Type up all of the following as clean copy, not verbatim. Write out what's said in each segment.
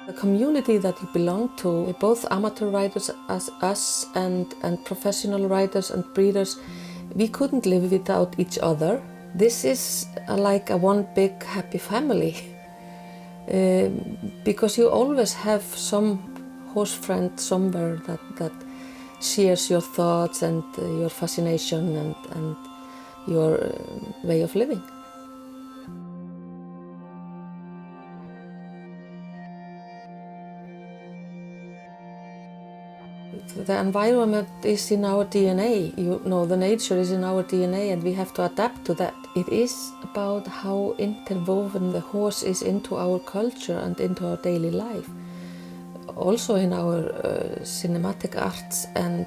The community that you belong to, both amateur riders as us and professional riders and breeders, we couldn't live without each other. This is like a one big happy family. Because you always have some horse friend somewhere that shares your thoughts and your fascination and your way of living. The environment is in our DNA, you know, the nature is in our DNA and we have to adapt to that. It is about how interwoven the horse is into our culture and into our daily life. Also in our cinematic arts and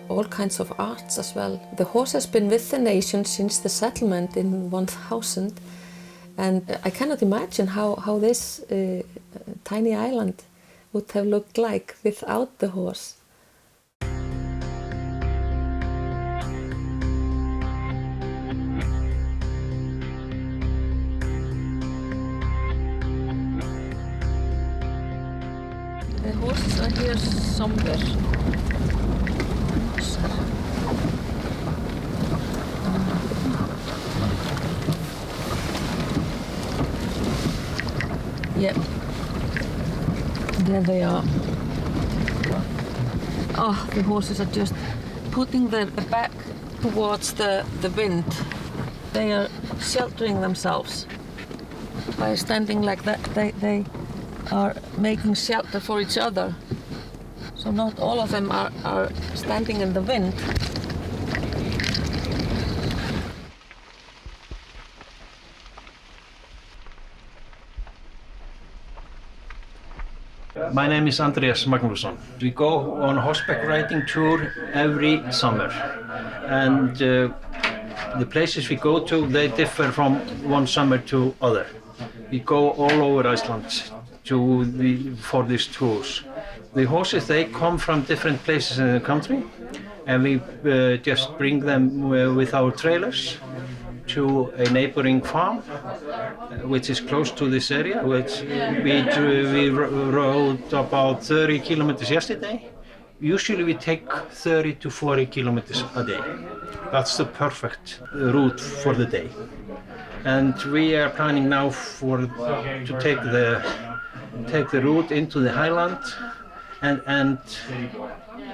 all kinds of arts as well. The horse has been with the nation since the settlement in 1000 and I cannot imagine how this tiny island would have looked like without the horse. The horses are here somewhere. Yep. There they are. Oh, the horses are just putting their back towards the wind. They are sheltering themselves. By standing like that, they are making shelter for each other. So not all of them are standing in the wind. My name is Andreas Magnusson. We go on horseback riding tour every summer, and the places we go to, they differ from one summer to other. We go all over Iceland for these tours. The horses, they come from different places in the country, and we just bring them with our trailers to a neighboring farm, which is close to this area, which we rode about 30 kilometers yesterday. Usually we take 30 to 40 kilometers a day. That's the perfect route for the day. And we are planning now to take the route into the highland and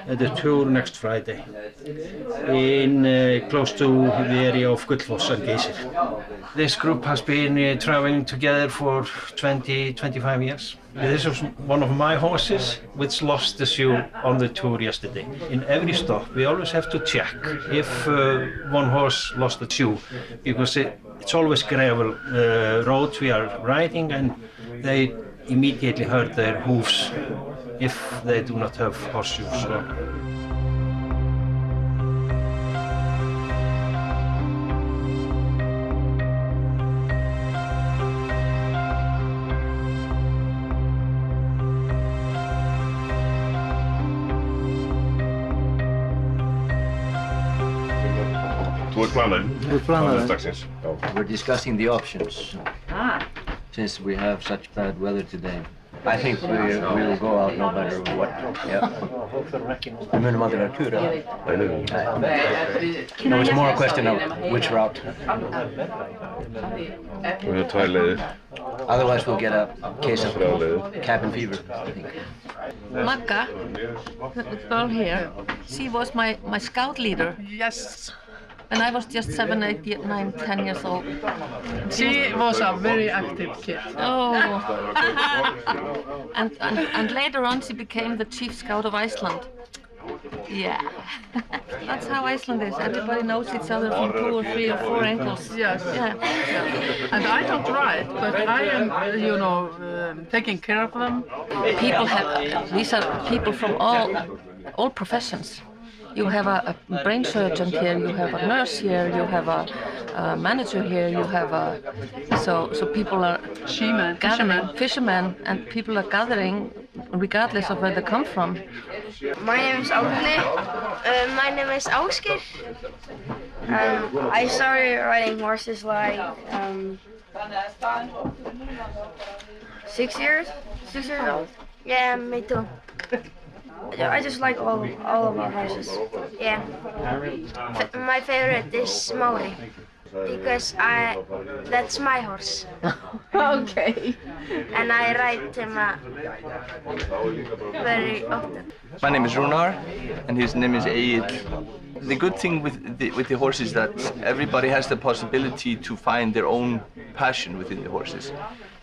the tour next Friday in close to the area of Gullfoss and Geysir. This group has been traveling together for 20-25 years. This was one of my horses which lost the shoe on the tour yesterday. In every stop we always have to check if one horse lost the shoe, because it's always gravel roads we are riding, and they immediately hurt their hooves if they do not have horseshoes on. Þú ert planari dagsins. We're discussing the options. Since we have such bad weather today. I think we will go out no matter what. Yeah. We munum aldrei vera kura. No, it's more a question of which route. We have tvær leiðir. Otherwise we'll get a case of cabin fever, I think. Magga, the girl here, she was my scout leader. Yes. And I was just 7, 8, 9, 10 years old. She was a very active kid. Oh. and later on she became the chief scout of Iceland. Yeah. That's how Iceland is. Everybody knows each other from 2 or 3 or 4 ankles. Yes. Yeah. And I don't ride, but I am, taking care of them. These are people from all professions. You have a brain surgeon here, you have a nurse here, you have a manager here, you have so people are gathering, fishermen, and people are gathering regardless of where they come from. My name is Árni. My name is Ásgeir. I started riding horses like 6 years. 6 years old. Yeah, me too. I just like all of our horses. Yeah. My favorite is Mauri because that's my horse. Okay. And I ride him very often. My name is Runar, and his name is Egil. The good thing with the horse is that everybody has the possibility to find their own passion within the horses.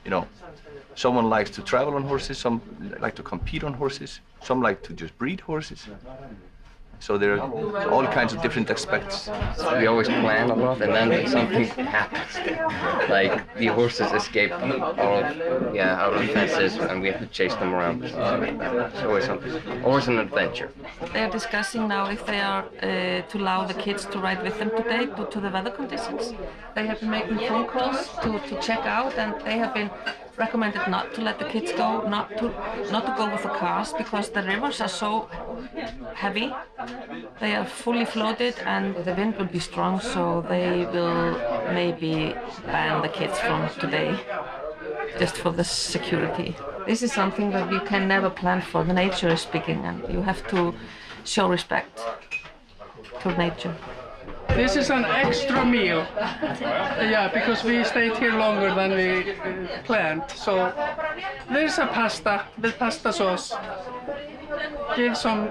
You know, someone likes to travel on horses, some like to compete on horses, some like to just breed horses. So there are all kinds of different aspects. We always plan a lot, and then something happens. Like the horses escape out of fences, and we have to chase them around. It's always something. Always an adventure. They are discussing now if they are to allow the kids to ride with them today due to the weather conditions. They have been making phone calls to check out, and they have been recommended not to let the kids go, not to go with the cars because the rivers are so heavy. They are fully flooded and the wind will be strong, so they will maybe ban the kids from today, just for the security. This is something that you can never plan for. The nature is speaking, and you have to show respect to nature. This is an extra meal. Yeah, because we stayed here longer than we planned. So there's a pasta with pasta sauce. Give some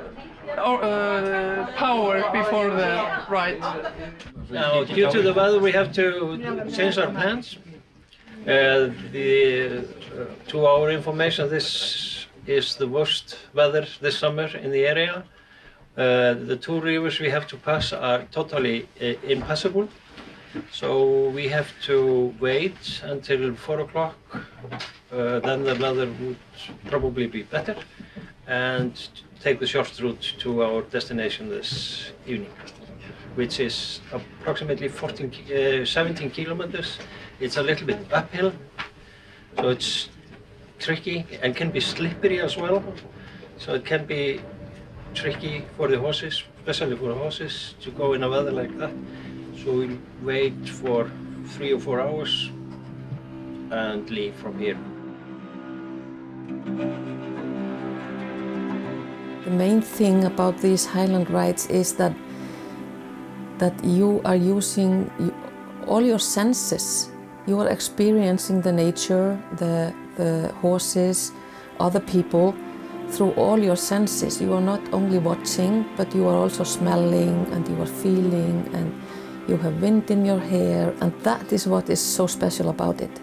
power before the ride. Now, due to the weather, we have to change our plans. To our information, this is the worst weather this summer in the area. The 2 rivers we have to pass are totally impassable, so we have to wait until 4 o'clock. Then the weather would probably be better, and take the short route to our destination this evening, which is approximately 17 kilometers. It's a little bit uphill, so it's tricky and can be slippery as well. So it can be tricky for the horses, especially for the horses, to go in a weather like that. So we'll wait for 3 or 4 hours and leave from here. The main thing about these Highland rides is that you are using all your senses. You are experiencing the nature, the horses, other people, through all your senses. You are not only watching, but you are also smelling, and you are feeling, and you have wind in your hair, and that is what is so special about it.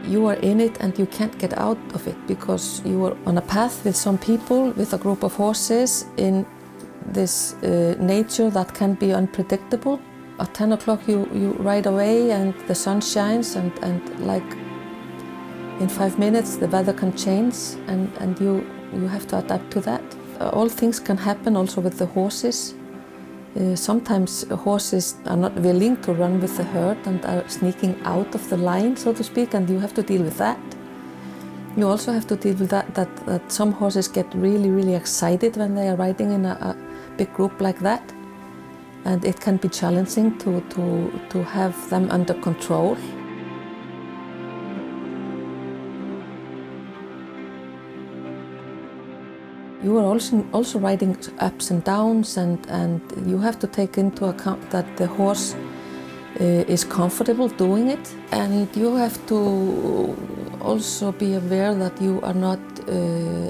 You are in it and you can't get out of it because you are on a path with some people, with a group of horses in this nature that can be unpredictable. At 10 o'clock you ride away and the sun shines, and like in 5 minutes the weather can change, and you have to adapt to that. All things can happen also with the horses. Sometimes horses are not willing to run with the herd and are sneaking out of the line, so to speak, and you have to deal with that. You also have to deal with that some horses get really, really excited when they are riding in a big group like that, and it can be challenging to have them under control. You are also riding ups and downs, and you have to take into account that the horse is comfortable doing it, and you have to also be aware that you are not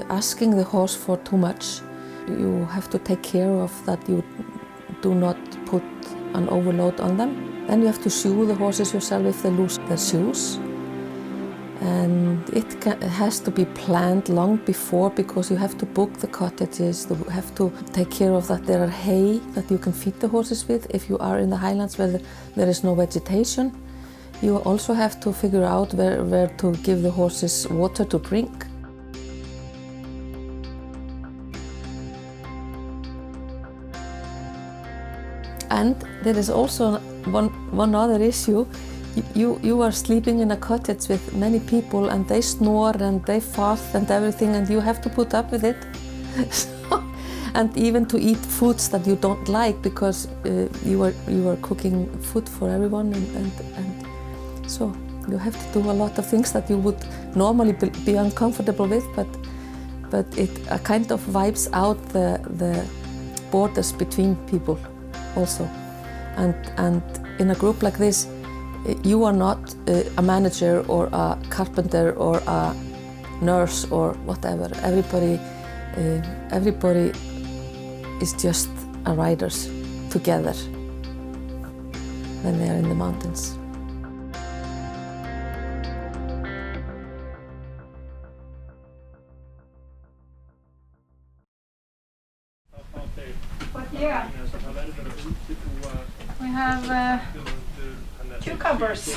asking the horse for too much. You have to take care of that you do not put an overload on them. Then you have to shoe the horses yourself if they lose their shoes. And it has to be planned long before, because you have to book the cottages, you have to take care of that there are hay that you can feed the horses with if you are in the highlands where there is no vegetation. You also have to figure out where to give the horses water to drink. And there is also one other issue. You are sleeping in a cottage with many people, and they snore and they fart and everything, and you have to put up with it. And even to eat foods that you don't like, because you are cooking food for everyone, and So you have to do a lot of things that you would normally be uncomfortable with, but it kind of wipes out the borders between people also. And in a group like this, you are not a manager or a carpenter or a nurse or whatever. Everybody is just riders together when they are in the mountains. Yeah. We have cucumbers.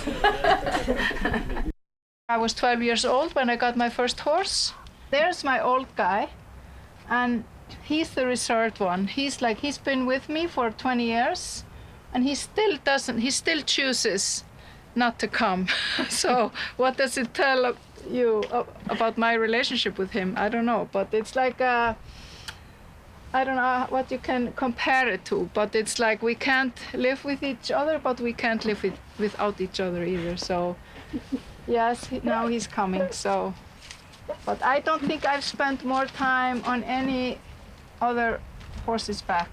I was 12 years old when I got my first horse. There's my old guy, and he's the reserved one. He's been with me for 20 years, and he still chooses not to come. So what does it tell you about my relationship with him? I don't know, but it's like I don't know what you can compare it to, but it's like we can't live with each other, but we can't live without each other either. So yes, now he's coming. So, but I don't think I've spent more time on any other horse's back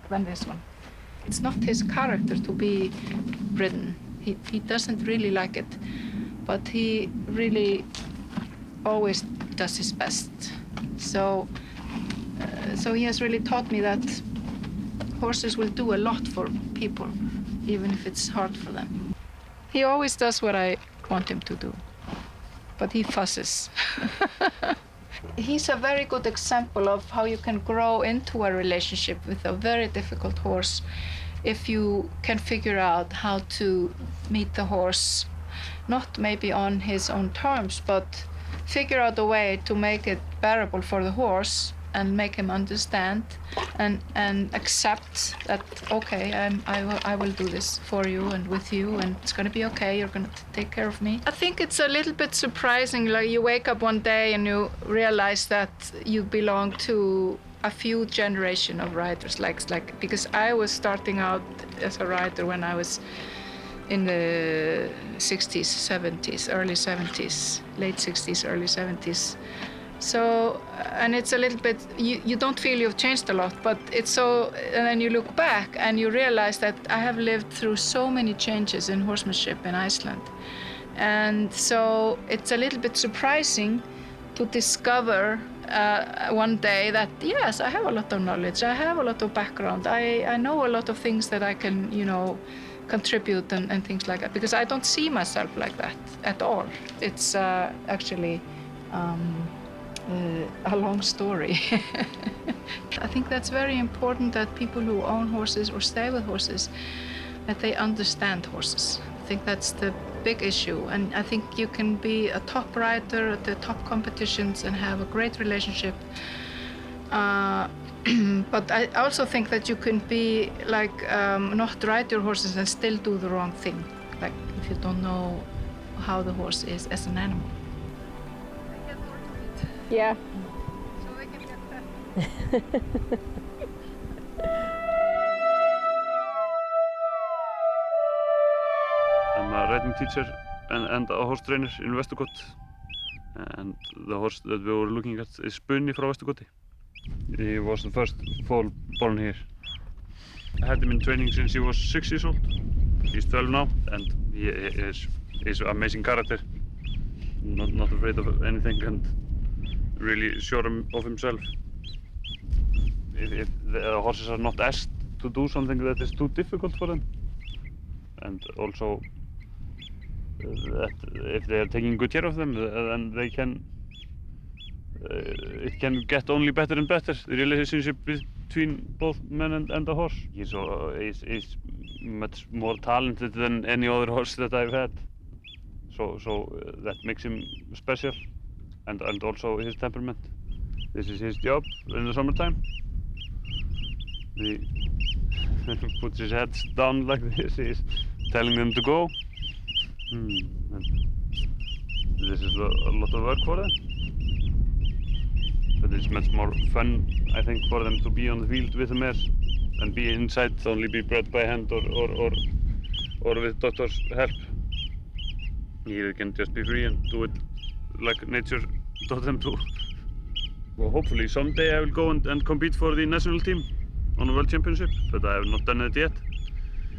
than this one. It's not his character to be ridden. He doesn't really like it, but he really always does his best. So he has really taught me that horses will do a lot for people, even if it's hard for them. He always does what I want him to do, but he fusses. He's a very good example of how you can grow into a relationship with a very difficult horse if you can figure out how to meet the horse, not maybe on his own terms, but figure out a way to make it bearable for the horse and make him understand and accept that, okay, I will do this for you and with you, and it's going to be okay, you're going to take care of me. I think it's a little bit surprising, like you wake up one day and you realize that you belong to a few generation of riders, like because I was starting out as a rider when I was in the 60s, 70s, early 70s, late 60s, early 70s. So, and it's a little bit, you don't feel you've changed a lot, but it's so, and then you look back and you realize that I have lived through so many changes in horsemanship in Iceland. And so it's a little bit surprising to discover one day that, yes, I have a lot of knowledge, I have a lot of background, I know a lot of things that I can, contribute and things like that, because I don't see myself like that at all. It's actually a long story. I think that's very important, that people who own horses or stay with horses, that they understand horses. I think that's the big issue, and I think you can be a top rider at the top competitions and have a great relationship. But I also think that you can be not ride your horses and still do the wrong thing, like if you don't know how the horse is as an animal. Yeah. So they can get that. I'm a riding teacher and a horse trainer in Vesturgott, and the horse that we were looking at is Bunny from Vesturgotti. He was the first foal born here. I had him in training since he was 6 years old. He's 12 now, and he's an amazing character. Not afraid of anything and really sure of himself. If the horses are not asked to do something that is too difficult for them, and also that if they are taking good care of them, then they can. It can get only better and better, the relationship between both man and the horse. He's much more talented than any other horse that I've had, so that makes him special, and also his temperament. This is his job in the summertime. He puts his head down like this, he's telling them to go. This is a lot of work for them. But it's much more fun, I think, for them to be on the field with the mares and be inside, only be bred by hand or with doctor's help. Here they can just be free and do it like nature taught them to. Well, hopefully someday I will go and compete for the national team on a world championship, but I have not done it yet.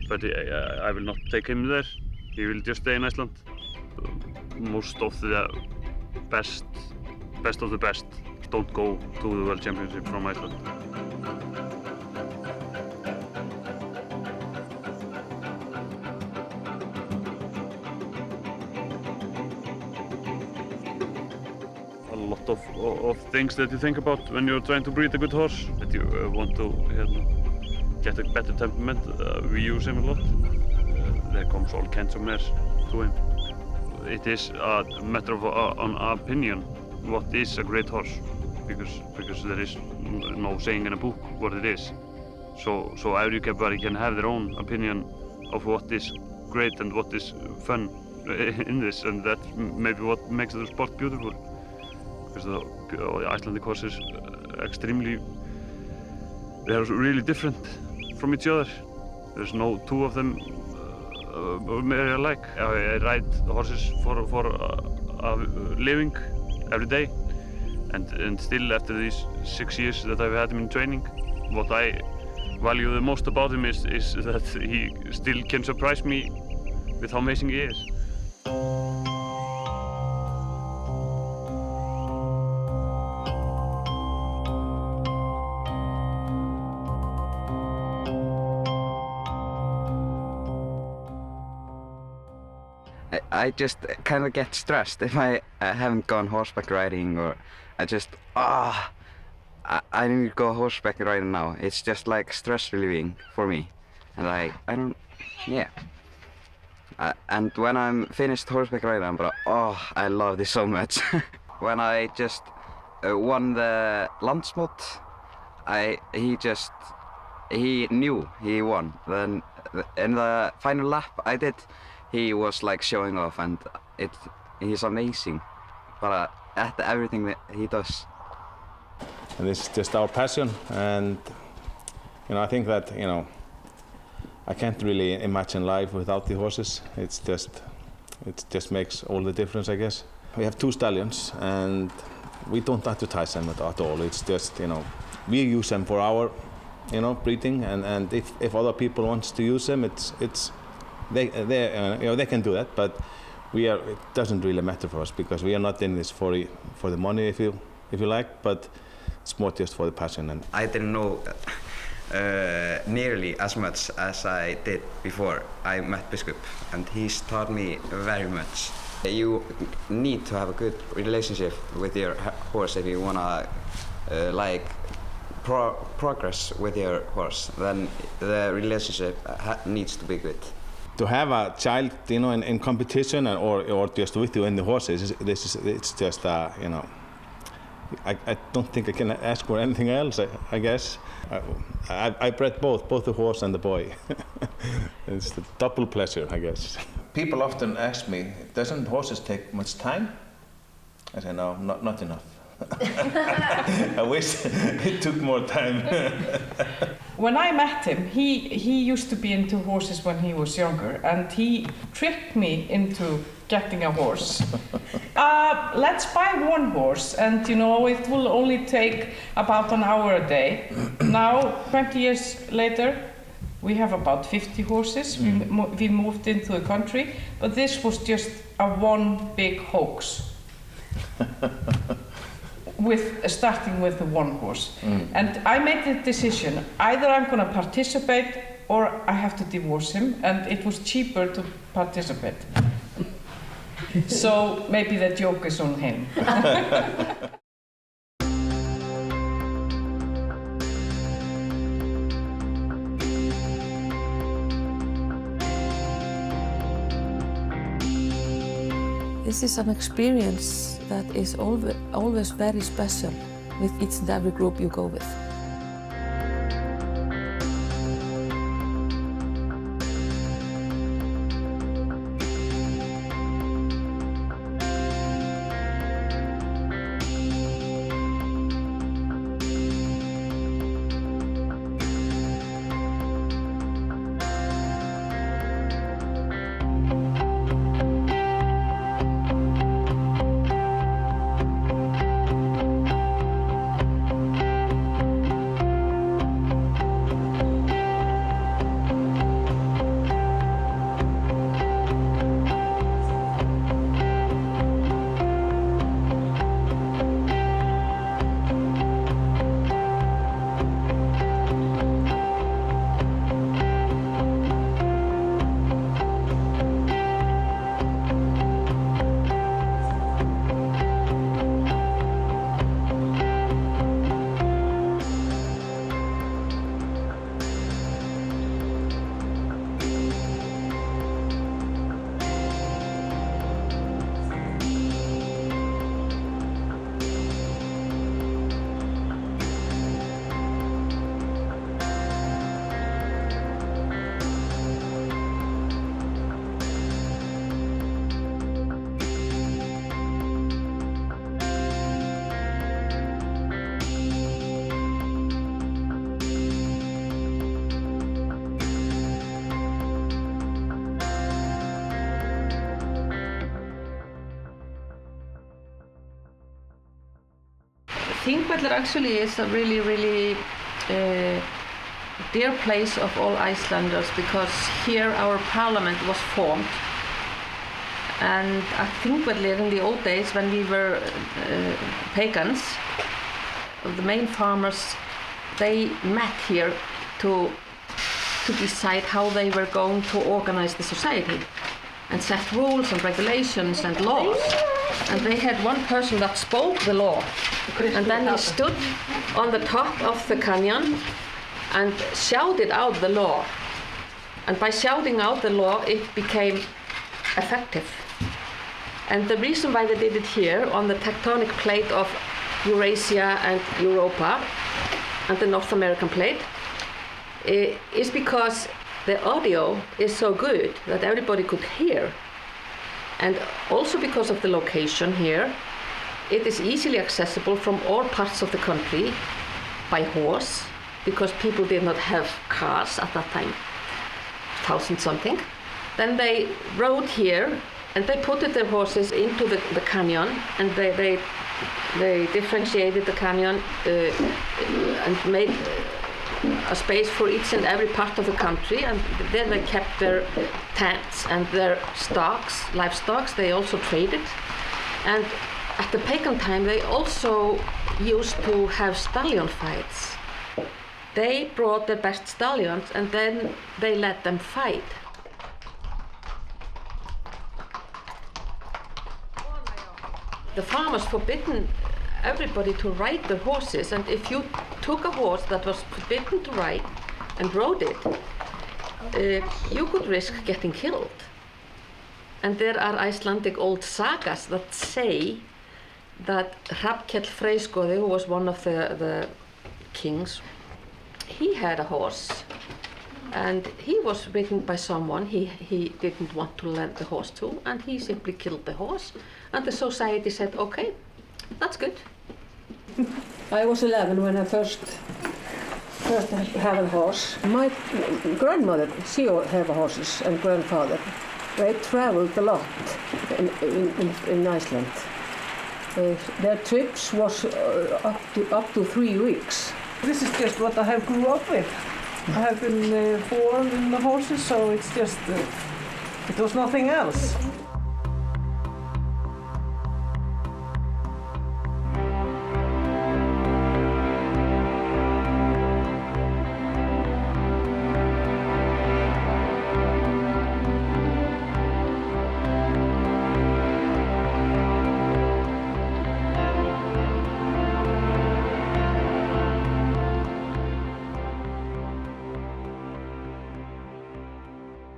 But I will not take him there. He will just stay in Iceland. Most of the best of the best don't go to the world championship from Iceland. A lot of things that you think about when you're trying to breed a good horse. That you want to get a better temperament. We use him a lot. There comes all kinds of mares to him. It is a matter of an opinion what is a great horse, because there is no saying in a book what it is. So everybody can have their own opinion of what is great and what is fun in this, and that's maybe what makes the sport beautiful. Because the Icelandic horses they're really different from each other. There's no two of them very alike. I ride horses for a living every day, and still after these 6 years that I've had him in training, what I value the most about him is that he still can surprise me with how amazing he is. I just kind of get stressed if I haven't gone horseback riding, or I just, I need to go horseback riding now. It's just like stress relieving for me. And and when I'm finished horseback riding, I'm like, I love this so much. When I just won the Landsmót, he knew he won. Then in the final lap I did, he was like showing off, and he's amazing. But at everything that he does. And this is just our passion, and I think that I can't really imagine life without the horses. It just makes all the difference, I guess. We have 2 stallions, and we don't advertise them at all. It's just we use them for our breeding, and if other people wants to use them, they can do that, but it doesn't really matter for us, because we are not in this for the money, if you like, but it's more just for the passion. And I didn't know nearly as much as I did before I met Biskup, and he's taught me very much. You need to have a good relationship with your horse if you wanna progress with your horse. Then the relationship needs to be good. To have a child, in competition or just with you in the horses, it's just I don't think I can ask for anything else. I guess I bred both the horse and the boy. It's a double pleasure, I guess. People often ask me, doesn't horses take much time? I say no, not enough. I wish it took more time. When I met him, he used to be into horses when he was younger, and he tricked me into getting a horse. Let's buy one horse, and it will only take about an hour a day. Now, 20 years later, we have about 50 horses. We moved into the country, but this was just one big hoax. Starting with the one horse. And I made the decision, either I'm going to participate or I have to divorce him, and it was cheaper to participate. So maybe the joke is on him. This is an experience that is always very special with each and every group you go with. Þingvellir actually is a really dear place of all Icelanders, because here our parliament was formed. And at Þingvellir in the old days, when we were pagans, the main farmers, they met here to decide how they were going to organize the society and set rules and regulations and laws. And they had one person that spoke the law, and then he stood on the top of the canyon and shouted out the law. And by shouting out the law, it became effective. And the reason why they did it here on the tectonic plate of Eurasia and Europa and the North American plate is because the audio is so good that everybody could hear. And also because of the location here, it is easily accessible from all parts of the country by horse, because people did not have cars at that time, 1000 something. Then they rode here and they put their horses into the canyon, and they differentiated the canyon and made a space for each and every part of the country, and there they kept their tents and their stocks, livestock. They also traded. And at the pagan time they also used to have stallion fights. They brought their best stallions and then they let them fight. The farmers forbidden everybody to ride their horses, and if you took a horse that was forbidden to ride and rode it, you could risk getting killed. And there are Icelandic old sagas that say that Hrafnkell Freyskoði, who was one of the kings, he had a horse, and he was ridden by someone he didn't want to lend the horse to, and he simply killed the horse, and the society said, okay, that's good. I was 11 when I first had a horse. My grandmother, she had horses, and grandfather. They traveled a lot in Iceland. Their trips was up to 3 weeks. This is just what I have grew up with. I have been born in the horses, so it's just, it was nothing else.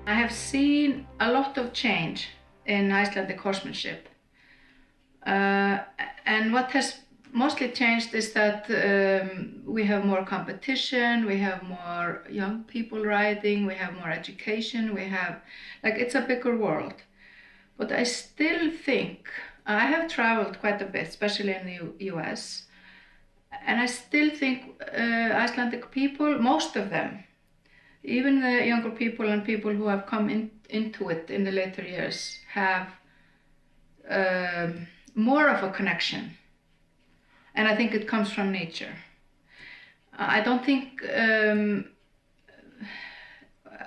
I have seen a lot of change in Icelandic horsemanship. And what has mostly changed is that we have more competition, we have more young people riding, we have more education, we have, it's a bigger world. But I still think, I have traveled quite a bit, especially in the US, and I still think Icelandic people, most of them, even the younger people and people who have come into it in the later years, have more of a connection. And I think it comes from nature. I don't think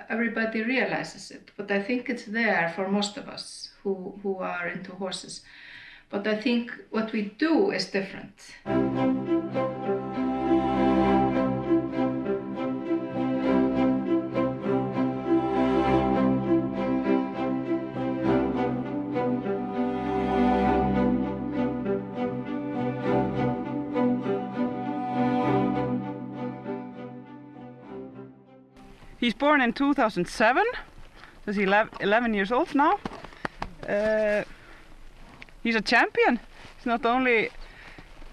everybody realizes it, but I think it's there for most of us who are into horses. But I think what we do is different. He's born in 2007, so he's 11 years old now. He's a champion. He's not only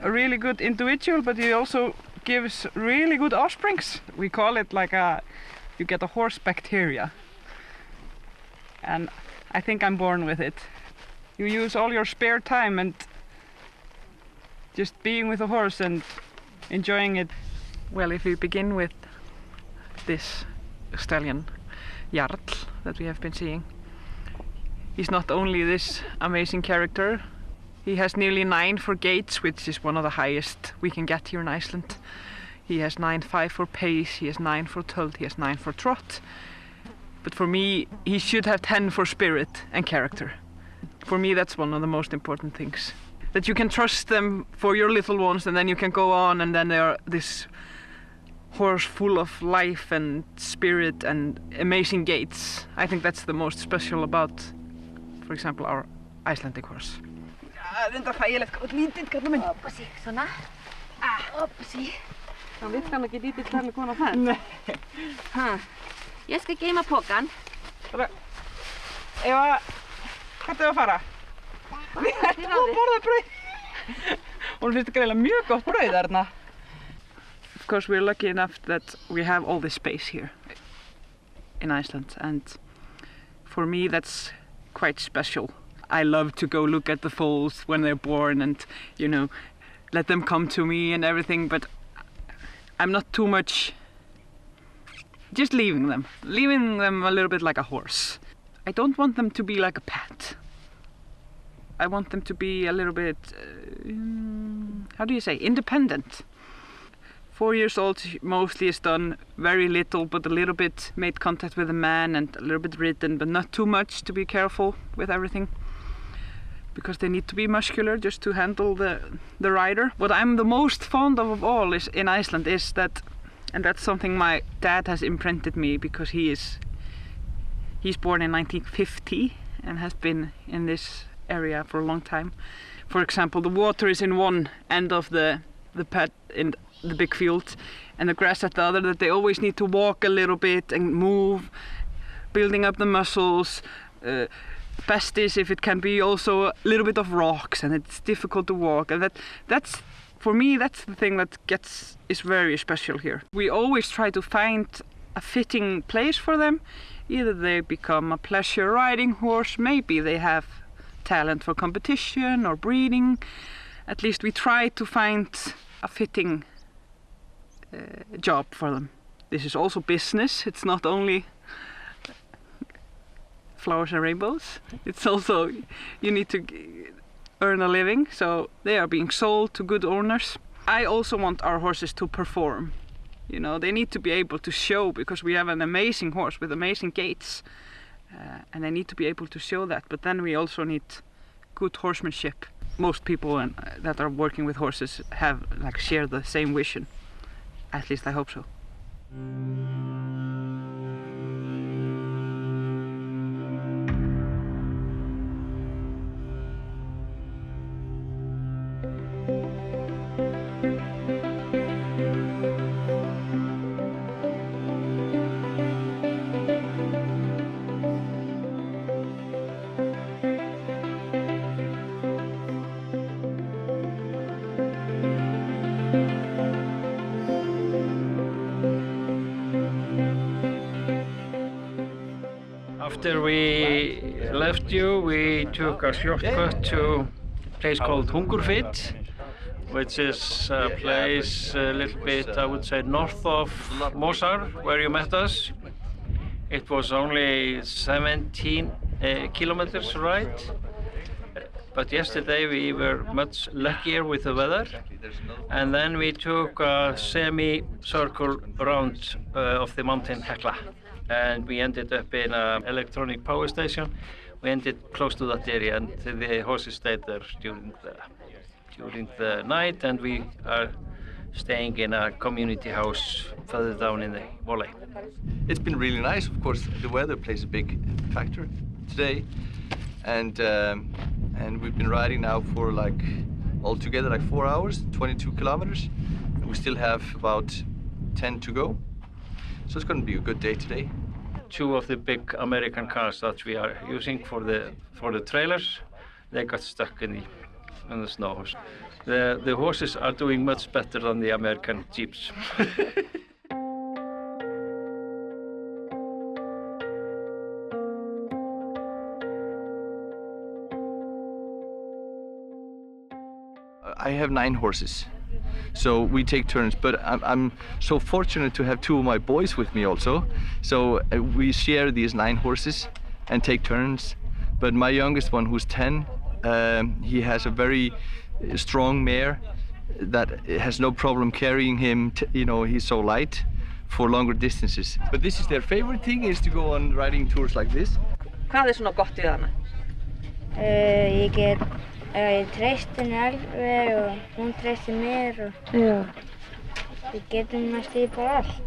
a really good individual, but he also gives really good offsprings. We call it you get a horse bacteria. And I think I'm born with it. You use all your spare time and just being with a horse and enjoying it. Well, if we begin with this stallion Jarl that we have been seeing. He's not only this amazing character, He has nearly 9 for gaits, which is one of the highest we can get here in Iceland. He has 9.5 for pace, he has 9 for tult, he has 9 for trot. But for me, he should have 10 for spirit and character. For me, that's one of the most important things. That you can trust them for your little ones, and then you can go on, and then they are this horse full of life and spirit and amazing gaits. I think that's the most special about, for example, our Icelandic horse. Reyndar þægilegt, hvað lítill kallur minn. Opasi, svona. Opasi. Það vill hann ekki lítill kallur kona það? Nei. Ég skal geyma pokan. Hvert er að fara? Við ættum að borða brauð. Hún finnst greiðlega mjög gott brauð þarna. Of course, we're lucky enough that we have all this space here in Iceland, and for me that's quite special. I love to go look at the foals when they're born and, you know, let them come to me and everything, but I'm not too much just leaving them a little bit like a horse. I don't want them to be like a pet. I want them to be a little bit, how do you say, independent. 4 years old mostly is done very little, but a little bit made contact with a man and a little bit ridden, but not too much to be careful with everything. Because they need to be muscular just to handle the rider. What I'm the most fond of all is in Iceland is that, and that's something my dad has imprinted me, because he's born in 1950 and has been in this area for a long time. For example, the water is in one end of the pad in the big field and the grass at the other, that they always need to walk a little bit and move, building up the muscles. Best is if it can be also a little bit of rocks and it's difficult to walk, and that's for me that's the thing that is very special here. We always try to find a fitting place for them. Either they become a pleasure riding horse, maybe they have talent for competition or breeding. At least we try to find a fitting job for them. This is also business. It's not only flowers and rainbows. It's also, you need to earn a living, so they are being sold to good owners. I also want our horses to perform. You know, they need to be able to show, because we have an amazing horse with amazing gaits, and they need to be able to show that. But then we also need good horsemanship. Most people that are working with horses share the same vision. At least I hope so. After we left you, we took a shortcut to a place called Hungerfit, which is a place a little bit, I would say, north of Mosar, where you met us. It was only 17 kilometers ride, but yesterday we were much luckier with the weather, and then we took a semi-circle round of the mountain Hekla. And we ended up in an electronic power station. We ended close to that area, and the horses stayed there during the night, and we are staying in a community house further down in the valley. It's been really nice. Of course, the weather plays a big factor today, and we've been riding now for altogether 4 hours, 22 kilometers. We still have about 10 to go. So it's going to be a good day today. 2 of the big American cars that we are using for the trailers, they got stuck in the snow. The horses are doing much better than the American Jeeps. I have 9 horses. So we take turns, but I'm so fortunate to have 2 of my boys with me also. So we share these 9 horses and take turns. But my youngest one, who's 10, He has a very strong mare that has no problem carrying him, he's so light for longer distances. But this is their favorite thing, is to go on riding tours like this. Hvað svona gott við hana? Ég treysti henni alveg og hún treysti mér og við getum næstum bara allt.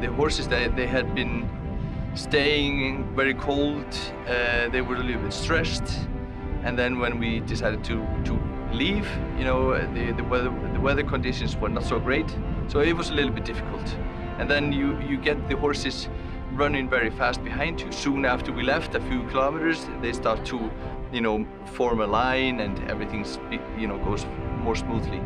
The horses, they had been staying very cold, they were a little bit stressed, and then when we decided to leave, the weather conditions were not so great, so it was a little bit difficult. And then you get the horses running very fast behind you. Soon after we left, a few kilometers, they start to, form a line, and everything, goes more smoothly.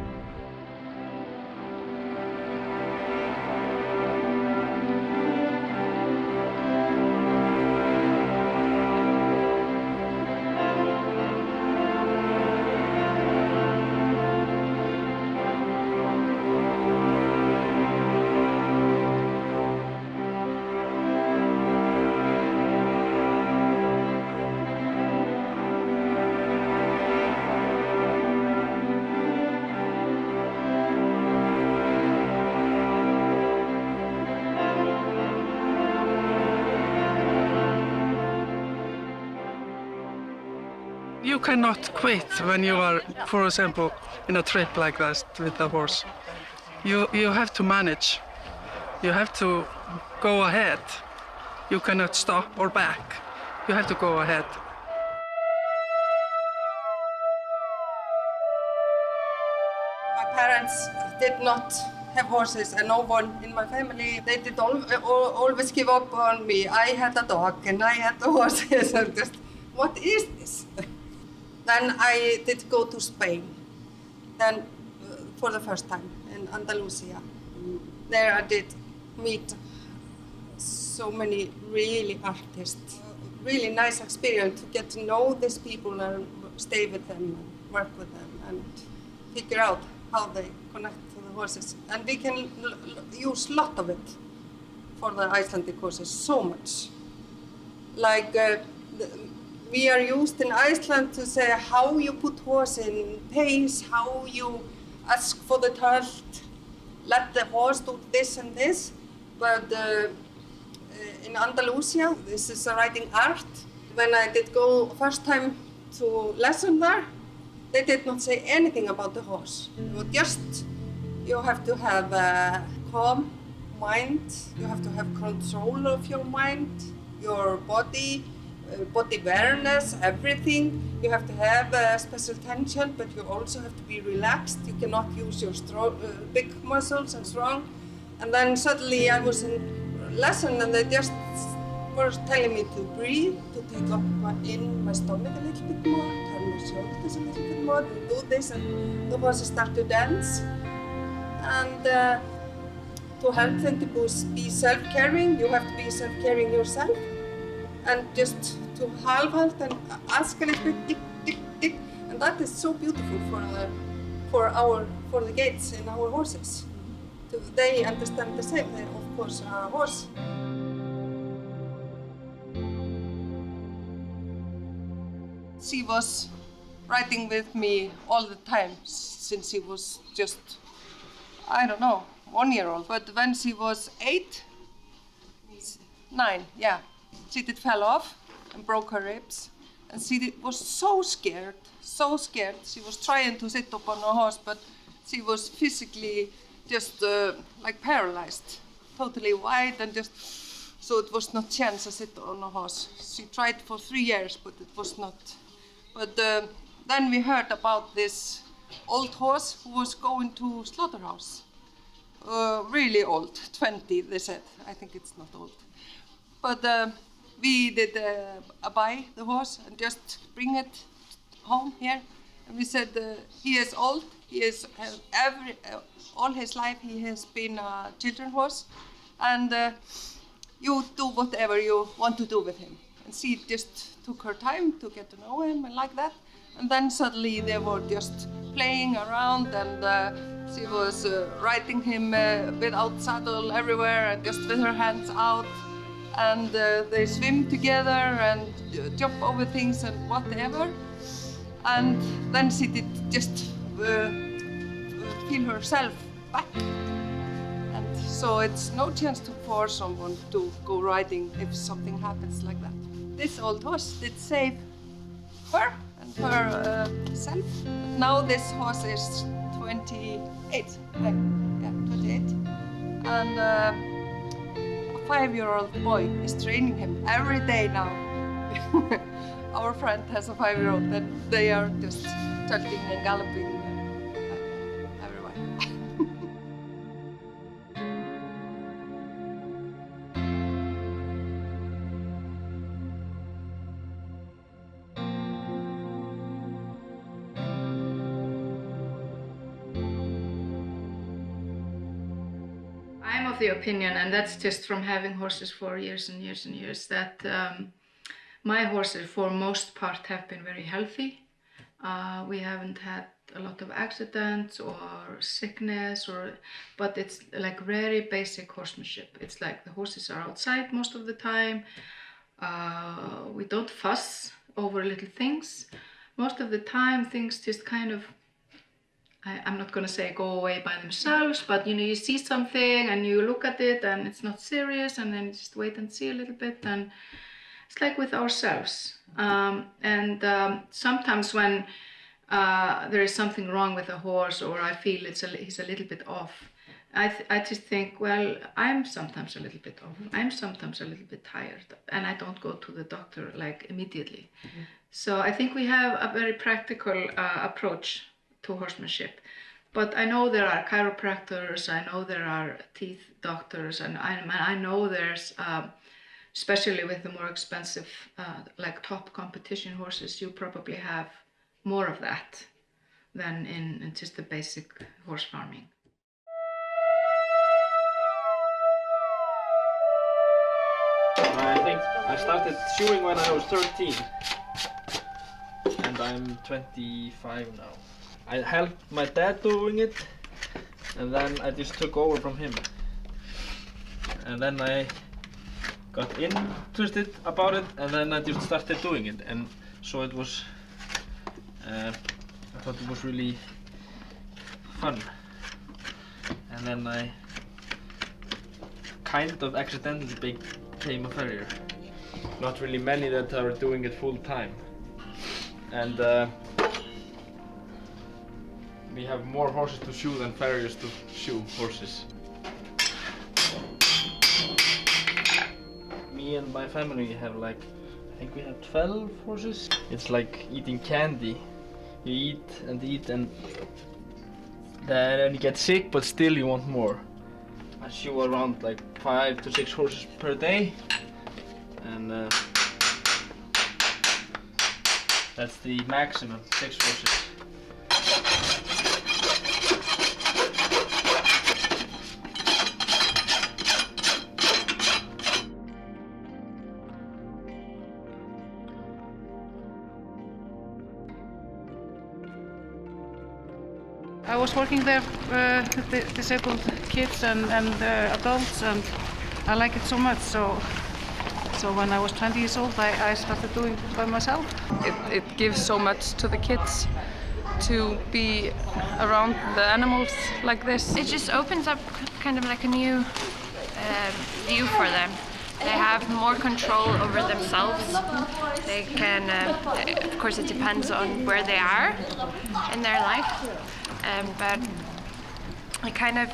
You cannot quit when you are, for example, in a trip like this with the horse. You have to manage. You have to go ahead. You cannot stop or back. You have to go ahead. My parents did not have horses, and no one in my family. They did always give up on me. I had a dog and I had the horses, and just, what is this? Then I did go to Spain, then for the first time in Andalusia. There I did meet so many really artists. Really nice experience to get to know these people and stay with them and work with them and figure out how they connect to the horses. And we can use a lot of it for the Icelandic horses, so much. Like we are used in Iceland to say how you put horse in pace, how you ask for the talt, let the horse do this and this. But in Andalusia, this is a riding art. When I did go first time to lesson there, they did not say anything about the horse. You have to have a calm mind, you have to have control of your mind, your body awareness, everything. You have to have special tension, but you also have to be relaxed. You cannot use your big muscles and strong. And then suddenly I was in lesson and they just were telling me to breathe, to take up in my stomach a little bit more, turn my shoulders a little bit more, and do this, and the horses start to dance. And to help them to be self-caring, you have to be self-caring yourself. And just to half and ask a little bit, tick, tick, tick. And that is so beautiful for the gaits in our horses. They understand the same, they of course are a horse. She was riding with me all the time since she was just, I don't know, 1 year old. But when she was 9, yeah, she did fell off and broke her ribs. And she was so scared, so scared. She was trying to sit up on a horse, but she was physically just like paralyzed, totally white and just, so it was not chance to sit on a horse. She tried for 3 years, but it was not. But then we heard about this old horse who was going to slaughterhouse. Really old, 20 they said. I think it's not old. But we did buy the horse and just bring it home here. And we said he is old. He is all his life he has been a children's horse, and you do whatever you want to do with him. And she just took her time to get to know him and like that. And then suddenly they were just playing around, and she was riding him without saddle everywhere and just with her hands out. And they swim together and jump over things and whatever. And then she did just feel herself back. And so it's no chance for someone to go riding if something happens like that. This old horse did save her and her self. But now this horse is 28. Yeah, 28. And a 5-year-old boy is training him every day now. Our friend has a 5-year-old and they are just tulking and galloping everywhere. I'm of the opinion, and that's just from having horses for years and years and years, that my horses for most part have been very healthy. We haven't had a lot of accidents or sickness, but it's like very basic horsemanship. It's like the horses are outside most of the time. We don't fuss over little things. Most of the time things just kind of, I'm not going to say go away by themselves, but you see something and you look at it and it's not serious, and then you just wait and see a little bit, and it's like with ourselves. Sometimes when there is something wrong with a horse, or I feel he's a little bit off, I just think, well, I'm sometimes a little bit off. I'm sometimes a little bit tired, and I don't go to the doctor like immediately. Mm-hmm. So I think we have a very practical approach to horsemanship. But I know there are chiropractors, I know there are teeth doctors, and I know there's, especially with the more expensive, like top competition horses, you probably have more of that than in just the basic horse farming. I think I started shoeing when I was 13, and I'm 25 now. I helped my dad doing it, and then I just took over from him. And then I got interested about it, and then I just started doing it. And so it was, I thought it was really fun. And then I kind of accidentally became a farrier. Not really many that are doing it full time. And we have more horses to shoe than farriers to shoe horses. Me and my family have like, I think we have 12 horses. It's like eating candy. You eat, and then you get sick, but still you want more. I shoe around like 5 to 6 horses per day, and that's the maximum, 6 horses. I was working there with the disabled kids and adults, and I like it so much. So when I was 20 years old, I started doing it by myself. It gives so much to the kids to be around the animals like this. It just opens up kind of like a new view for them. They have more control over themselves. They can, of course it depends on where they are in their life, but it kind of,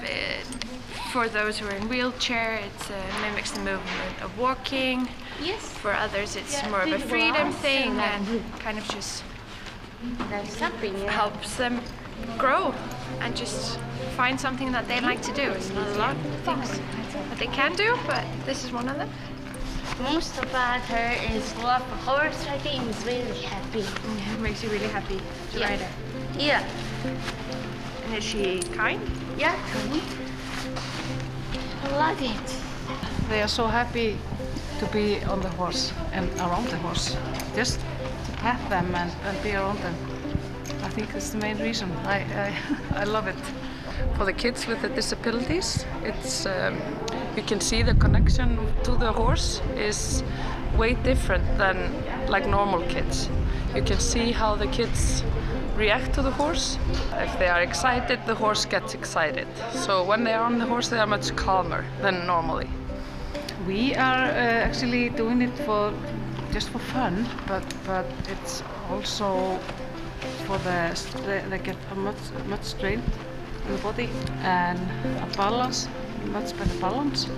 for those who are in wheelchair, it mimics the movement of walking. Yes. For others it's more of a freedom thing and kind of just helps them grow and just find something that they like to do. It's not a lot of things that they can do, but this is one of them. Most about her is love for horse riding. Is really happy. Yeah, it makes you really happy to ride her. Yeah. And is she kind? Yeah, kind. I love it. they are so happy to be on the horse and around the horse. Just to pat them and be around them. I think that's the main reason. I love it. For the kids with the disabilities, it's you can see the connection to the horse is way different than like normal kids. You can see how the kids react to the horse. If they are excited, the horse gets excited. So when they are on the horse, they are much calmer than normally. We are actually doing it just for fun, but it's also for they get a much strength in the body and a balance, much better balance.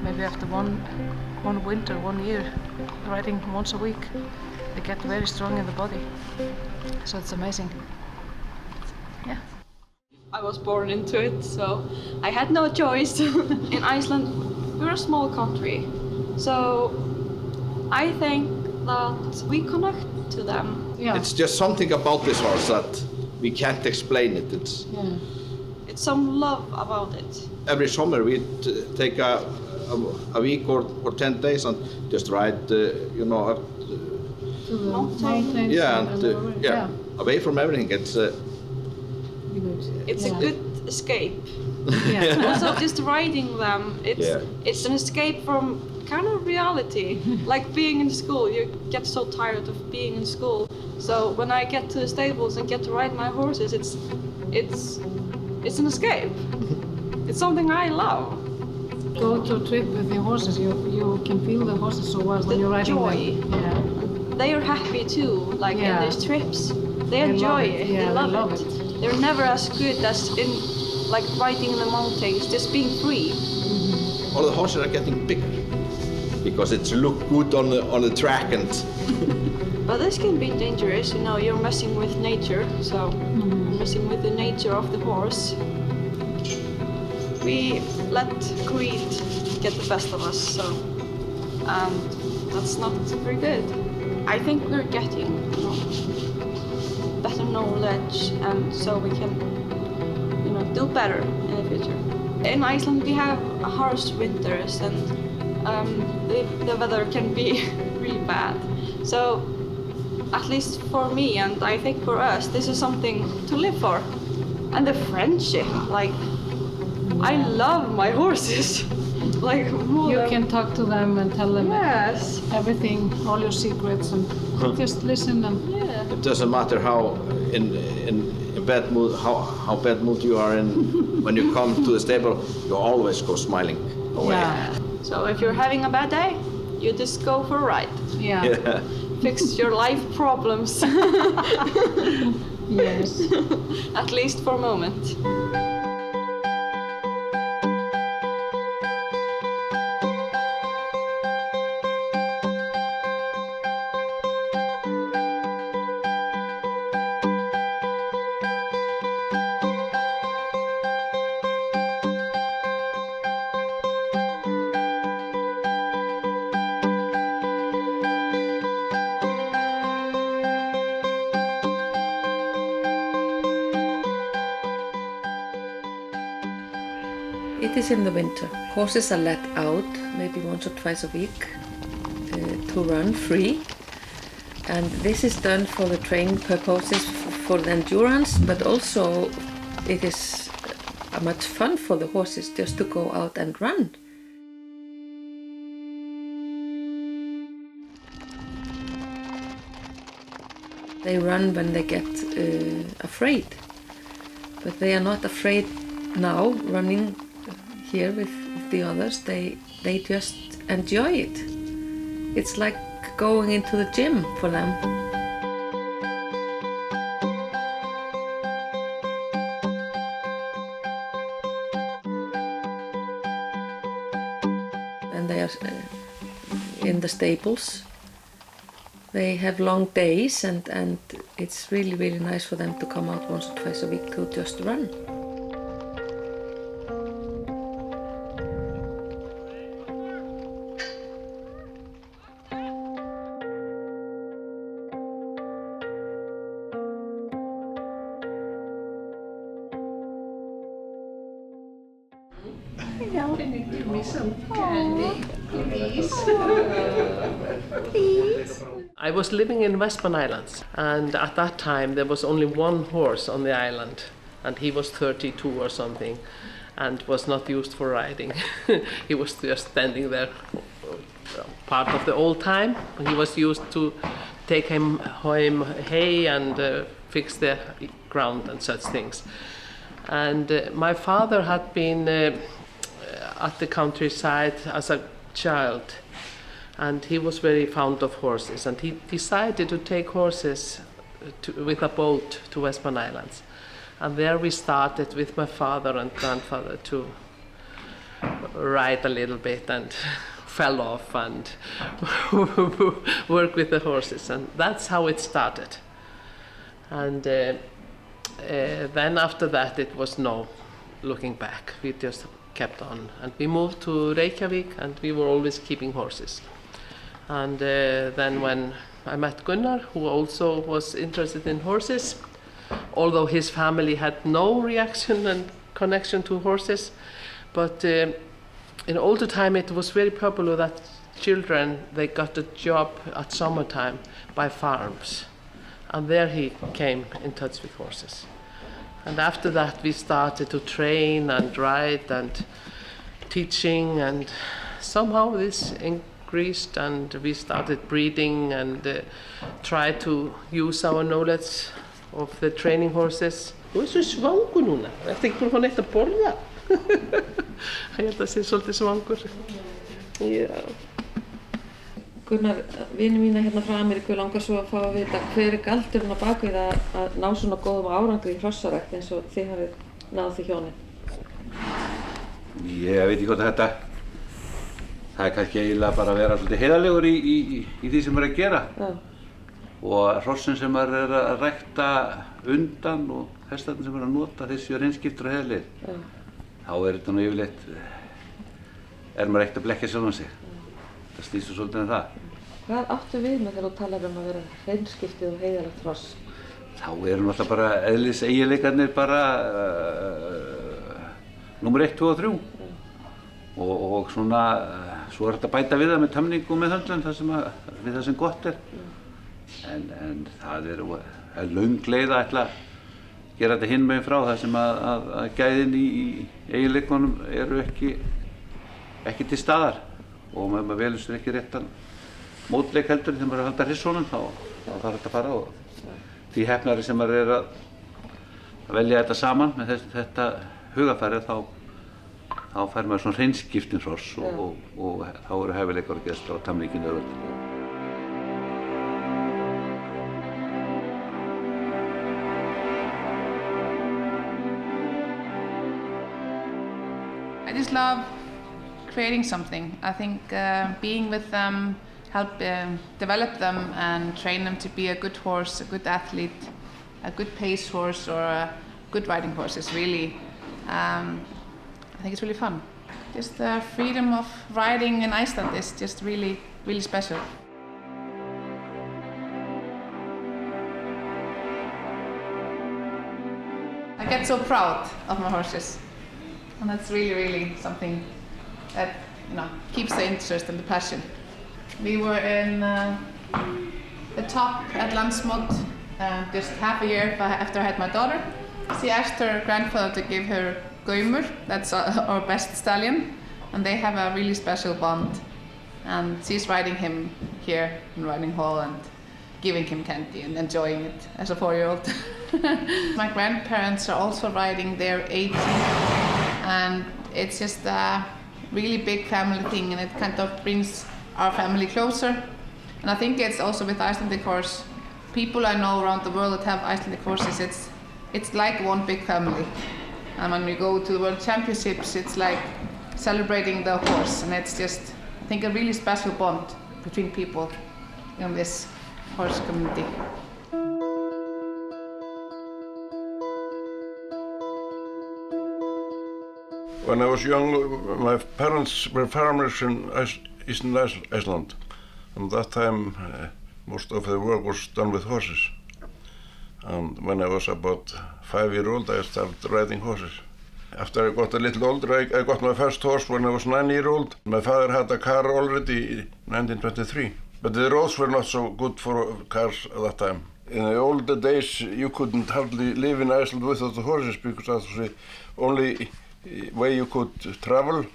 Maybe after one winter, 1 year, riding once a week, they get very strong in the body. So it's amazing. Yeah. I was born into it, so I had no choice. In Iceland, we're a small country, so I think that we connect to them. Yeah. It's just something about this horse that we can't explain it. It's some love about it. Every summer we take a week or 10 days and just ride, you know, up To the mountains. yeah, and away from everything. It's a good escape. Yeah. Also, just riding them, it's an escape from kind of reality. Like being in school, you get so tired of being in school. So when I get to the stables and get to ride my horses, it's an escape. It's something I love. Go to a trip with the horses, you can feel the horses so well when you're riding joy. them. Yeah. They are happy too, like in these trips. They enjoy it, Yeah, they love it. They're never as good as in like riding in the mountains, just being free. All the horses are getting bigger because it's look good on the track and. But this can be dangerous, you know, you're messing with nature, so you're messing with the nature of the horse. We let greed get the best of us, so that's not very good. I think we're getting, you know, better knowledge, and so we can, you know, do better in the future. In Iceland, we have harsh winters, and the weather can be really bad. So, at least for me, and I think for us, this is something to live for. And the friendship, like, I love my horses. Like more You can talk to them and tell them everything, all your secrets, and just listen and. Yeah. It doesn't matter how in bad mood, how bad mood you are in. When you come to the stable, you always go smiling away. Yeah. So if you're having a bad day, you just go for a ride. Yeah. Fix your life problems. Yes. At least for a moment. It is in the winter. Horses are let out maybe once or twice a week to run free. And this is done for the training purposes for the endurance, but also it is much fun for the horses just to go out and run. They run when they get afraid, but they are not afraid now running here with the others. They just enjoy it. It's like going into the gym for them. And they are in the stables. They have long days, and it's really, really nice for them to come out once or twice a week to just run. go. Can you give me some candy, please? Please. I was living in Westman Islands, and at that time there was only one horse on the island, and he was 32 or something, and was not used for riding. He was just standing there part of the old time. He was used to take him home hay and fix the ground and such things. And my father had been at the countryside as a child, and he was very fond of horses, and he decided to take horses with a boat to Westman Islands. And there we started with my father and grandfather to ride a little bit and fell off and work with the horses, and that's how it started. And then after that it was no looking back. We just kept on, and we moved to Reykjavik, and we were always keeping horses. And then when I met Gunnar, who also was interested in horses, although his family had no reaction and connection to horses, but in older time it was very popular that children, they got a job at summertime by farms, and there he came in touch with horses. And after that we started to train and ride and teaching, and somehow this increased, and we started breeding and tried to use our knowledge of the training horses. Þú svo svangur núna, ertu ekki búin að fá neitt að borða? Ég held að sé svolítið svangur. Já. Gunnar, vini mína hérna frá Ameríku langar svo að fá að vita hver galdurinn á bakvið að ná svona góðum árangri í hrossarækt eins og þið hafið náð því hjónin? Ég veit ekki hvað þetta. Það kannski eiginlega bara að vera svolítið heiðarlegur í því sem maður að gera. Já. Og hrossin sem maður að rækta undan og hestarnir sem maður að nota, þessi er hreinskiptir og heiðarlegir. Þá þetta nú yfirleitt, maður ekkert að blekkja sjálfan sig. Það snýst svolítið það. Hvað áttu við með þegar þú talar að vera hreinskiptið og heiðarlegt hross? Þá náttúrulega bara eðliseiginleikarnir bara númer 1, 2 og 3. Og svona, svo þetta að bæta við það með tamningu og meðhöndlun við það sem gott er. En það er löng leið að ætla að gera þetta hinn meginn frá, það sem að gæðin í eiginleikunum eru ekki til staðar. Og maður velur sér ekki réttan mótleik heldur þegar maður er að halda hryssunum, þá þarf þetta að fara, og því heppnari sem maður er að velja þetta saman með þetta hugafæri, þá fær maður svona hreinskiptinn hross og þá eru hæfileikar og geðsla og tamningin auðveldur. I just love creating something. I think being with them, help develop them and train them to be a good horse, a good athlete, a good pace horse or a good riding horse is really, I think it's really fun. Just the freedom of riding in Iceland is just really, really special. I get so proud of my horses, and that's really, really something that keeps the interest and the passion. We were in the top at Landsmót just half a year after I had my daughter. She asked her grandfather to give her Gaumur, that's our best stallion, and they have a really special bond. And she's riding him here in riding hall and giving him candy and enjoying it as a 4-year-old. My grandparents are also riding, they're 80, and it's just a really big family thing, and it kind of brings our family closer. And I think it's also with Icelandic horse, people I know around the world that have Icelandic horses, it's like one big family. And when we go to the World Championships, it's like celebrating the horse, and it's just, I think, a really special bond between people in this horse community. When I was young, my parents were farmers in Eastern Iceland. And at that time, most of the work was done with horses. And when I was about 5 years old, I started riding horses. After I got a little older, I got my first horse when I was 9-year-old. My father had a car already in 1923. But the roads were not so good for cars at that time. In the older days, you couldn't hardly live in Iceland without the horses because that was the only way you could travel.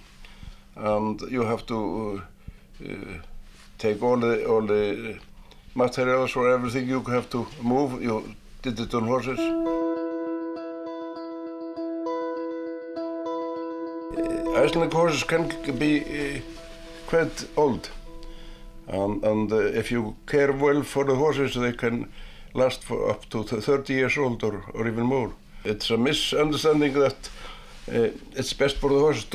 And you have to take all the materials or everything you have to move. You did it on horses. Icelandic horses can be quite old. And if you care well for the horses, they can last for up to 30 years old or even more. It's a misunderstanding that it's best for the horses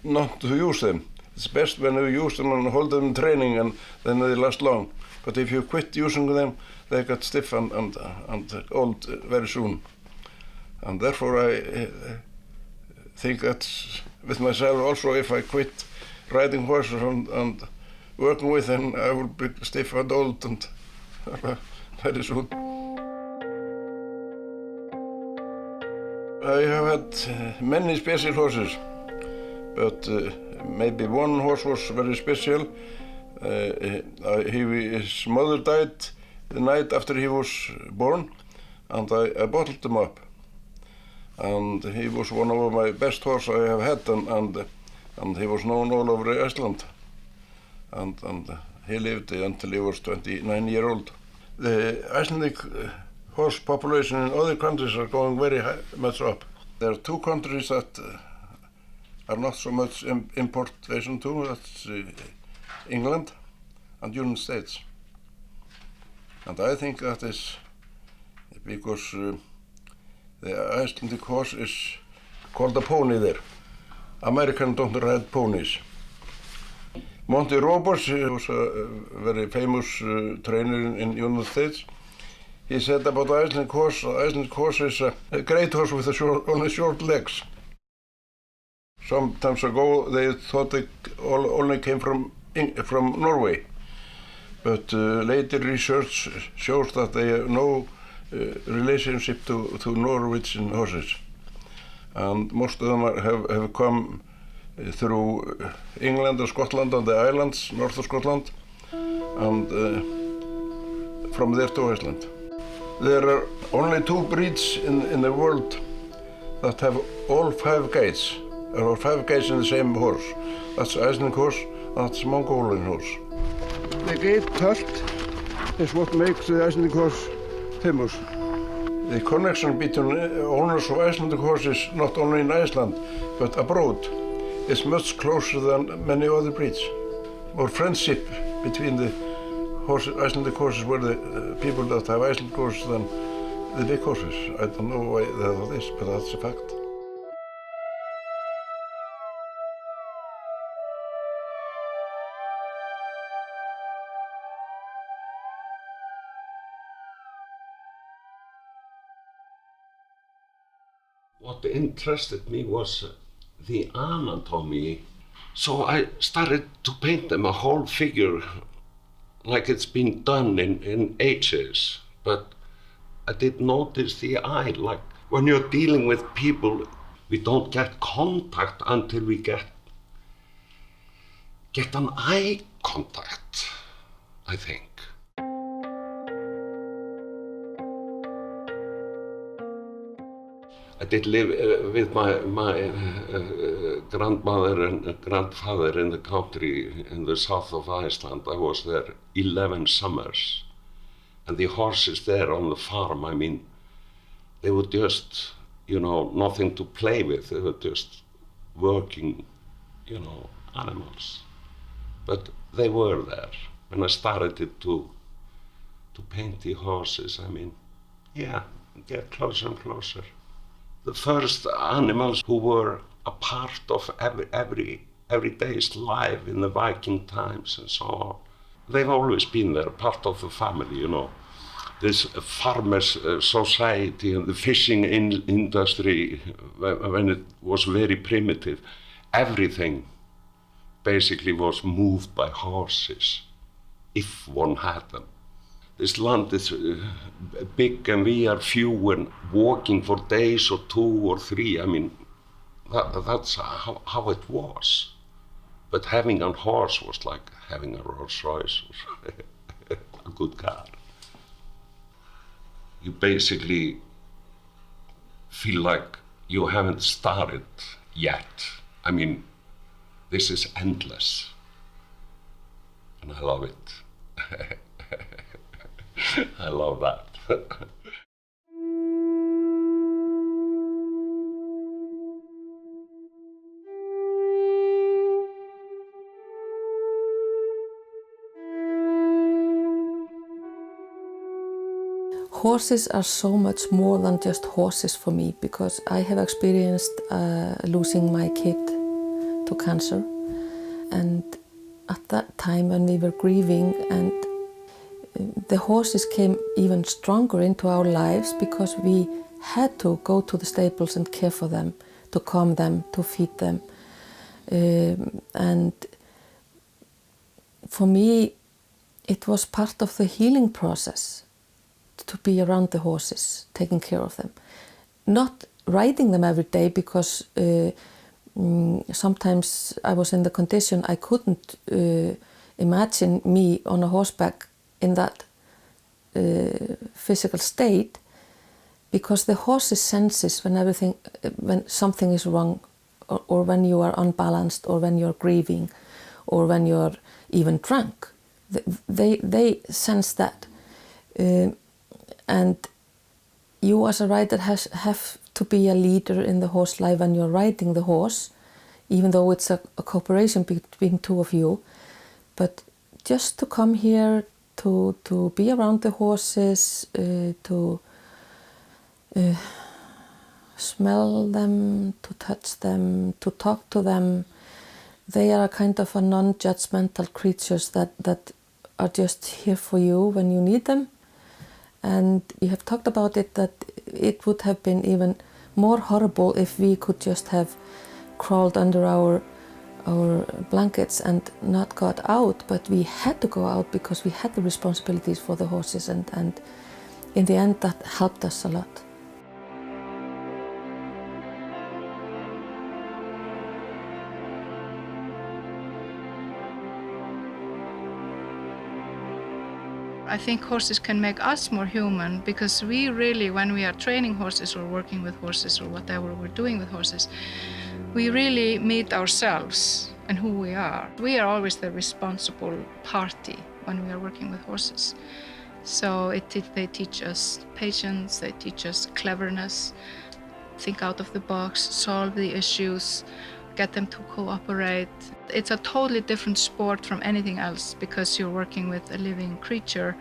not to use them. It's best when you use them and hold them in training, and then they last long. But if you quit using them, they get stiff and old very soon. And therefore I think that's with myself also, if I quit riding horses and working with them, I will be stiff and old and very soon. I have had many special horses, but maybe one horse was very special. His mother died the night after he was born, and I bottled him up. And he was one of my best horses I have had, and he was known all over Iceland. And he lived until he was 29 years old. The Icelandic horse population in other countries are going very much up. There are two countries that are not so much importation to, that's England and United States. And I think that is because the Icelandic horse is called a pony there. Americans don't ride ponies. Monty Roberts was a very famous trainer in United States. He said about the Icelandic horse is a great horse with only short legs. Some time ago they thought it only came from Norway, but later research shows that they have no relationship to Norwegian horses, and most of them have come through England and Scotland and the islands, north of Scotland, and from there to Iceland. There are only two breeds in the world that have all 5 gates, or 5 gates in the same horse. That's Icelandic horse, and that's Mongolian horse. The gate tult is what makes the Icelandic horse famous. The connection between owners of Icelandic horses, not only in Iceland, but abroad, is much closer than many other breeds. More friendship between the Icelandic horses were the people that have Icelandic horses than the big horses. I don't know why that is, but that's a fact. What interested me was the anatomy. So I started to paint them a whole figure like it's been done in ages. But I did notice the eye, like when you're dealing with people, we don't get contact until we get an eye contact, I think. I did live with my grandmother and grandfather in the country in the south of Iceland. I was there 11 summers. And the horses there on the farm, I mean, they were just, nothing to play with. They were just working, animals. But they were there. When I started to paint the horses, I mean, yeah, get closer and closer. The first animals who were a part of every day's life in the Viking times and so on, they've always been there, part of the family, This farmers' society and the fishing industry, when it was very primitive, everything basically was moved by horses, if one had them. This land is big and we are few and walking for days or 2 or 3. I mean, That's how it was. But having a horse was like having a Rolls Royce, a good car. You basically feel like you haven't started yet. I mean, this is endless. And I love it. I love that. Horses are so much more than just horses for me, because I have experienced losing my kid to cancer, and at that time when we were grieving, and the horses came even stronger into our lives because we had to go to the stables and care for them, to calm them, to feed them, and for me it was part of the healing process to be around the horses, taking care of them. Not riding them every day, because sometimes I was in the condition I couldn't imagine me on a horseback in that physical state, because the horse's senses when something is wrong, or when you are unbalanced, or when you're grieving, or when you're even drunk, they sense that. And you as a rider have to be a leader in the horse life when you're riding the horse, even though it's a cooperation between two of you. But just to come here, to be around the horses, to smell them, to touch them, to talk to them. They are a kind of a non-judgmental creatures that are just here for you when you need them. And we have talked about it, that it would have been even more horrible if we could just have crawled under our blankets and not got out, but we had to go out because we had the responsibilities for the horses, and in the end that helped us a lot. I think horses can make us more human, because we really, when we are training horses or working with horses or whatever we're doing with horses, we really meet ourselves and who we are. We are always the responsible party when we are working with horses. So they teach us patience, they teach us cleverness, think out of the box, solve the issues, get them to cooperate. It's a totally different sport from anything else, because you're working with a living creature,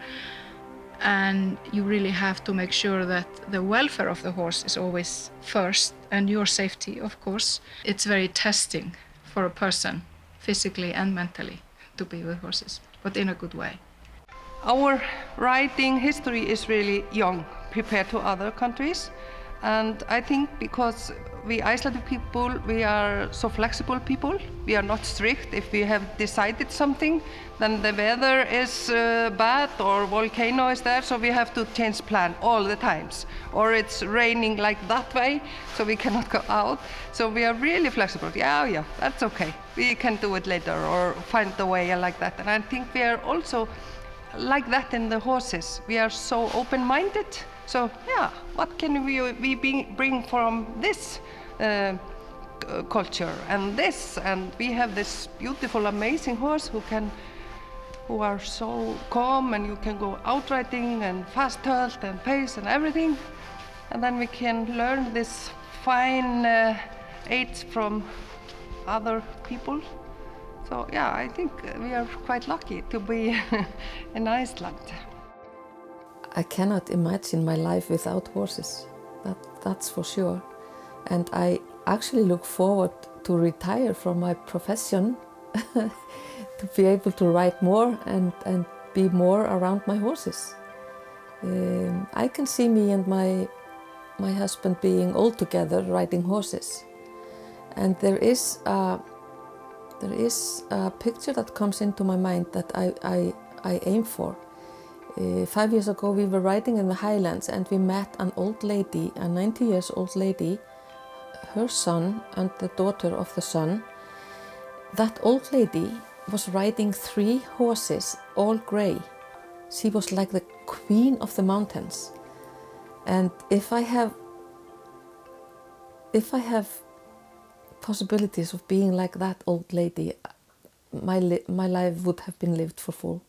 and you really have to make sure that the welfare of the horse is always first, and your safety, of course. It's very testing for a person, physically and mentally, to be with horses, but in a good way. Our riding history is really young compared to other countries, and I think because we Icelandic people, we are so flexible people. We are not strict. If we have decided something, then the weather is bad or volcano is there, so we have to change plan all the times. Or it's raining like that way, so we cannot go out. So we are really flexible. Yeah, that's okay. We can do it later or find the way like that. And I think we are also like that in the horses. We are so open-minded. So yeah, what can we bring from this culture and this? And we have this beautiful, amazing horse who are so calm, and you can go out riding and fast halt and pace and everything. And then we can learn this fine aids from other people. So yeah, I think we are quite lucky to be in Iceland. I cannot imagine my life without horses, that's for sure. And I actually look forward to retire from my profession, to be able to ride more and be more around my horses. I can see me and my husband being all together riding horses. And there is a picture that comes into my mind that I aim for. 5 years ago we were riding in the Highlands, and we met an old lady, a 90 years old lady. her son and the daughter of the son, that old lady was riding 3 horses, all grey. She was like the queen of the mountains. And if I have possibilities of being like that old lady, my life would have been lived for full.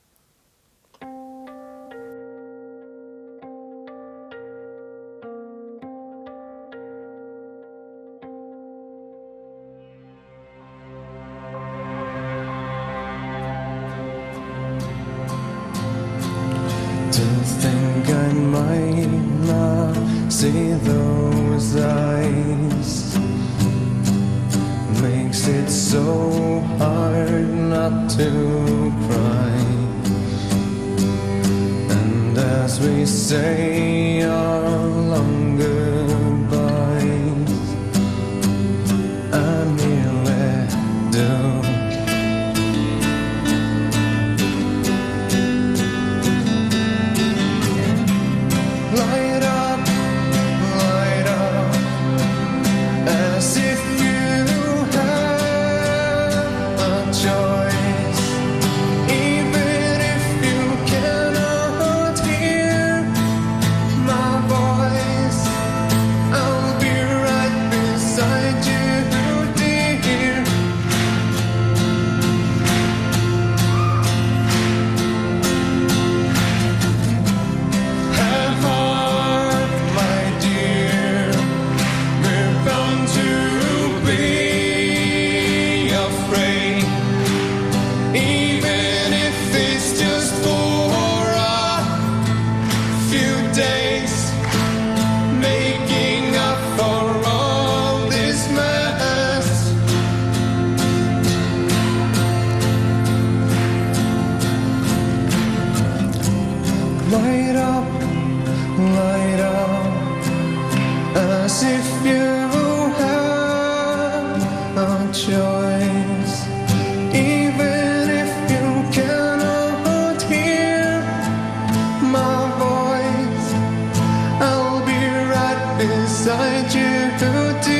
To think I might not see those eyes makes it so hard not to cry. And as we say our long goodbyes, I merely do. Light up, as if you have a choice. Even if you cannot hear my voice, I'll be right beside you, dear. Have heart, my dear, we're bound to be afraid, even if it's just for a few days, making up for all this mess. Light up, as if you have a choice. Even if you cannot hear my voice, I'll be right beside you, dear.